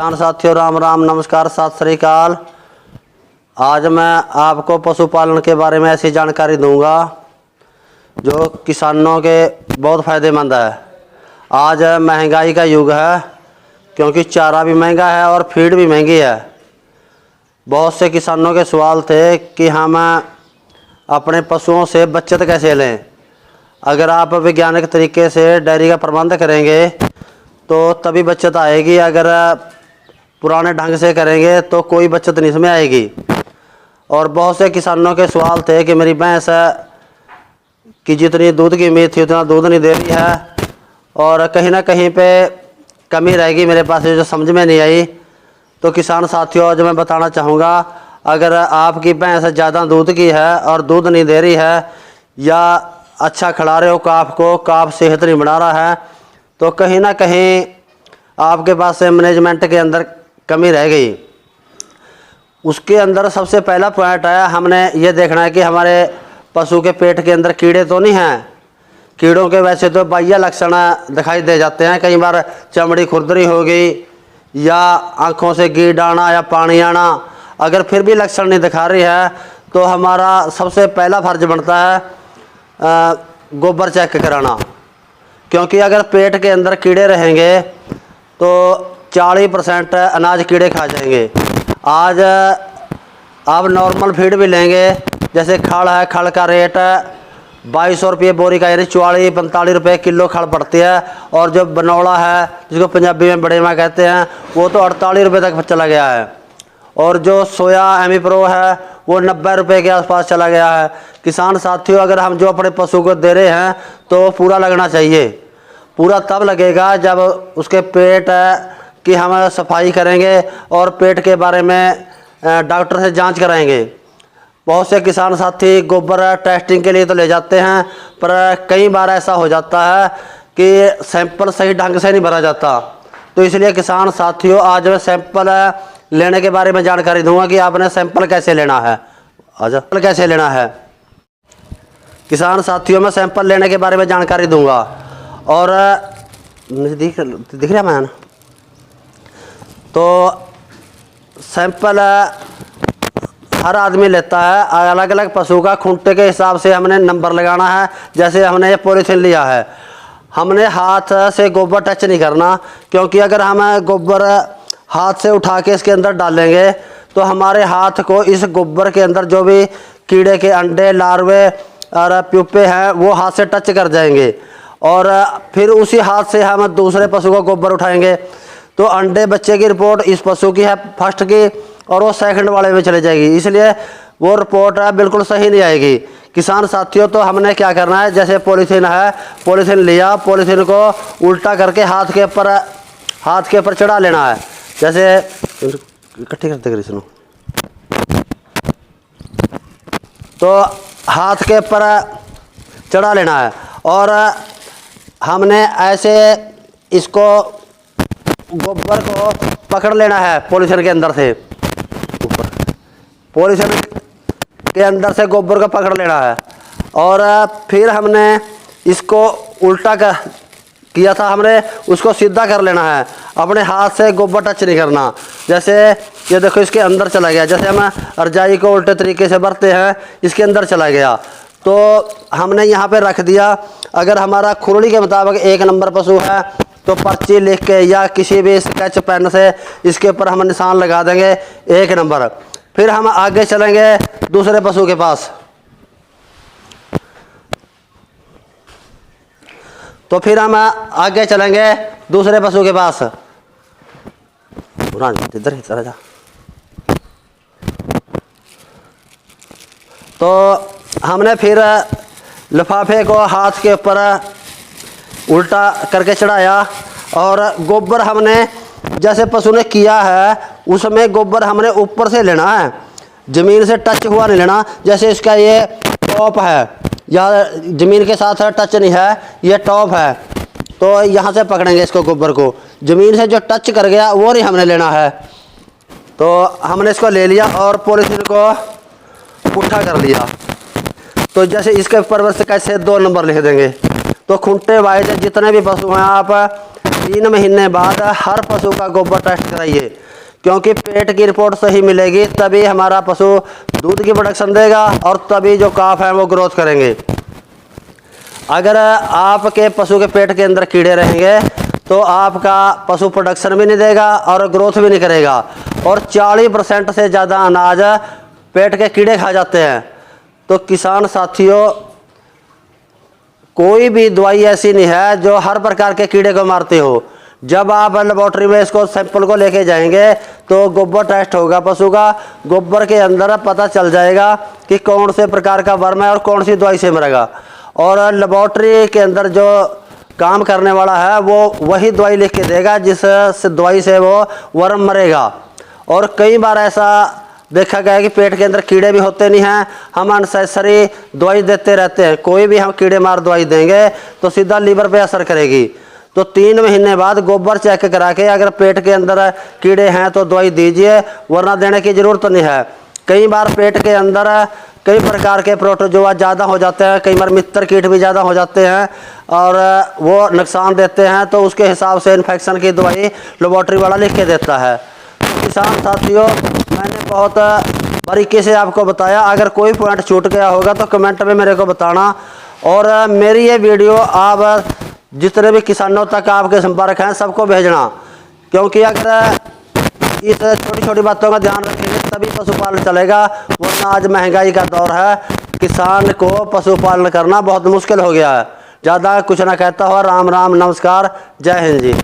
किसान साथियों, राम राम, नमस्कार, सत श्री अकाल। आज मैं आपको पशुपालन के बारे में ऐसी जानकारी दूंगा जो किसानों के बहुत फ़ायदेमंद है। आज महंगाई का युग है, क्योंकि चारा भी महंगा है और फीड भी महंगी है। बहुत से किसानों के सवाल थे कि हम अपने पशुओं से बचत कैसे लें। अगर आप वैज्ञानिक तरीके से डेयरी का प्रबंध करेंगे तो तभी बचत आएगी। अगर पुराने ढंग से करेंगे तो कोई बचत नहीं इसमें आएगी। और बहुत से किसानों के सवाल थे कि मेरी भैंस की जितनी दूध की उम्मीद थी उतना दूध नहीं दे रही है और कहीं ना कहीं पे कमी रहेगी मेरे पास, जो समझ में नहीं आई। तो किसान साथियों, आज मैं बताना चाहूँगा, अगर आपकी भैंस ज़्यादा दूध की है और दूध नहीं दे रही है या अच्छा खिला रहे हो काफ को, काफ सेहत नहीं बना रहा है, तो कहीं ना कहीं आपके पास से मैनेजमेंट के अंदर कमी रह गई। उसके अंदर सबसे पहला पॉइंट है, हमने ये देखना है कि हमारे पशु के पेट के अंदर कीड़े तो नहीं हैं। कीड़ों के वैसे तो बाह्य लक्षण दिखाई दे जाते हैं, कई बार चमड़ी खुरदरी हो गई या आँखों से गिर आना या पानी आना। अगर फिर भी लक्षण नहीं दिखा रही है तो हमारा सबसे पहला फर्ज बनता है गोबर चेक कराना, क्योंकि अगर पेट के अंदर कीड़े रहेंगे तो 40% अनाज कीड़े खा जाएंगे। आज आप नॉर्मल फीड भी लेंगे, जैसे खड़ है, खड़ का रेट 2200 रुपये बोरी का, यानी 44-45 रुपये किलो खड़ पड़ती है। और जो बनौड़ा है, जिसको पंजाबी में बड़ेमा कहते हैं, वो तो 48 रुपये तक चला गया है। और जो सोया एमी प्रो है वो 90 रुपये के आसपास चला गया है। किसान साथियों, अगर हम जो अपने पशु को दे रहे हैं तो पूरा लगना चाहिए। पूरा तब लगेगा जब उसके पेट की हम सफाई करेंगे और पेट के बारे में डॉक्टर से जांच कराएंगे। बहुत से किसान साथी गोबर टेस्टिंग के लिए तो ले जाते हैं, पर कई बार ऐसा हो जाता है कि सैंपल सही ढंग से नहीं भरा जाता। तो इसलिए किसान साथियों, आज मैं सैंपल लेने के बारे में जानकारी दूंगा कि आपने सैंपल कैसे लेना है। कैसे लेना है किसान साथियों, मैं सैंपल लेने के बारे में जानकारी दूंगा। और दिख रहा मैं तो सैंपल हर आदमी लेता है, अलग अलग पशु का खूंटे के हिसाब से हमने नंबर लगाना है। जैसे हमने ये पॉलीथीन लिया है, हमने हाथ से गोबर टच नहीं करना, क्योंकि अगर हम गोबर हाथ से उठा के इसके अंदर डालेंगे तो हमारे हाथ को इस गोबर के अंदर जो भी कीड़े के अंडे, लार्वे और प्यूपे हैं वो हाथ से टच कर जाएंगे। और फिर उसी हाथ से हम दूसरे पशु को गोबर उठाएंगे तो अंडे बच्चे की रिपोर्ट इस पशु की है फर्स्ट की, और वो सेकंड वाले में चले जाएगी, इसलिए वो रिपोर्ट बिल्कुल सही नहीं आएगी। किसान साथियों, तो हमने क्या करना है, जैसे पॉलीथीन है, पॉलीथीन लिया, पॉलीथीन को उल्टा करके हाथ के ऊपर चढ़ा लेना है। जैसे इकट्ठी करते कर इसनो, तो हाथ के ऊपर चढ़ा लेना है और हमने ऐसे इसको गोबर को पकड़ लेना है पॉलीथीन के अंदर से, पॉलीथीन के अंदर से गोबर को पकड़ लेना है। और फिर हमने इसको उल्टा किया था, हमने उसको सीधा कर लेना है। अपने हाथ से गोबर टच नहीं करना। जैसे ये देखो, इसके अंदर चला गया, जैसे हम रजाई को उल्टे तरीके से भरते हैं, इसके अंदर चला गया तो हमने यहाँ पे रख दिया। अगर हमारा खुरड़ी के मुताबिक 1 नंबर पशु है तो पर्ची लिख के या किसी भी स्केच पेन से इसके ऊपर हम निशान लगा देंगे 1 नंबर। फिर हम आगे चलेंगे दूसरे पशु के पास, तो फिर हम आगे चलेंगे दूसरे पशु के पास। इधर ही चला जा। तो हमने फिर लिफाफे को हाथ के ऊपर उल्टा करके चढ़ाया और गोबर हमने जैसे पशु ने किया है उसमें गोबर हमने ऊपर से लेना है, ज़मीन से टच हुआ नहीं लेना। जैसे इसका ये टॉप है या ज़मीन के साथ टच नहीं है, ये टॉप है, तो यहाँ से पकड़ेंगे इसको, गोबर को ज़मीन से जो टच कर गया वो नहीं हमने लेना है। तो हमने इसको ले लिया और पॉलीथीन को पुट्ठा कर लिया। तो जैसे इसके ऊपर से कैसे 2 नंबर लिख देंगे, तो खूंटे वाइज जितने भी पशु हैं आप 3 महीने बाद हर पशु का गोबर टेस्ट कराइए, क्योंकि पेट की रिपोर्ट सही मिलेगी तभी हमारा पशु दूध की प्रोडक्शन देगा और तभी जो काफ है वो ग्रोथ करेंगे। अगर आपके पशु के पेट के अंदर कीड़े रहेंगे तो आपका पशु प्रोडक्शन भी नहीं देगा और ग्रोथ भी नहीं करेगा। और 40% से ज़्यादा अनाज पेट के कीड़े खा जाते हैं। तो किसान साथियों, कोई भी दवाई ऐसी नहीं है जो हर प्रकार के कीड़े को मारती हो। जब आप लेबोरेटरी में इसको सैंपल को लेके जाएंगे तो गोबर टेस्ट होगा पशु का, गोबर के अंदर पता चल जाएगा कि कौन से प्रकार का वर्म है और कौन सी दवाई से मरेगा। और लेबोरेटरी के अंदर जो काम करने वाला है वो वही दवाई लिख के देगा जिस दवाई से वो वर्म मरेगा। और कई बार ऐसा देखा गया है कि पेट के अंदर कीड़े भी होते नहीं हैं, हम अननेसेसरी दवाई देते रहते हैं। कोई भी हम कीड़े मार दवाई देंगे तो सीधा लीवर पे असर करेगी। तो 3 महीने बाद गोबर चेक करा के अगर पेट के अंदर कीड़े हैं तो दवाई दीजिए, वरना देने की ज़रूरत नहीं है। कई बार पेट के अंदर कई प्रकार के प्रोटोजोआ ज़्यादा हो जाते हैं, कई बार मित्र कीट भी ज़्यादा हो जाते हैं और वो नुकसान देते हैं, तो उसके हिसाब से इन्फेक्शन की दवाई लेबोरेटरी वाला लिख के देता है। तो किसान साथियों, मैंने बहुत बारीकी से आपको बताया। अगर कोई पॉइंट छूट गया होगा तो कमेंट में मेरे को बताना। और मेरी ये वीडियो आप जितने भी किसानों तक आपके संपर्क हैं सबको भेजना, क्योंकि अगर इस छोटी छोटी बातों का ध्यान रखेंगे तभी पशुपालन चलेगा, वरना आज महंगाई का दौर है, किसान को पशुपालन करना बहुत मुश्किल हो गया है। ज़्यादा कुछ ना कहता हुआ राम राम, नमस्कार, जय हिंद जी।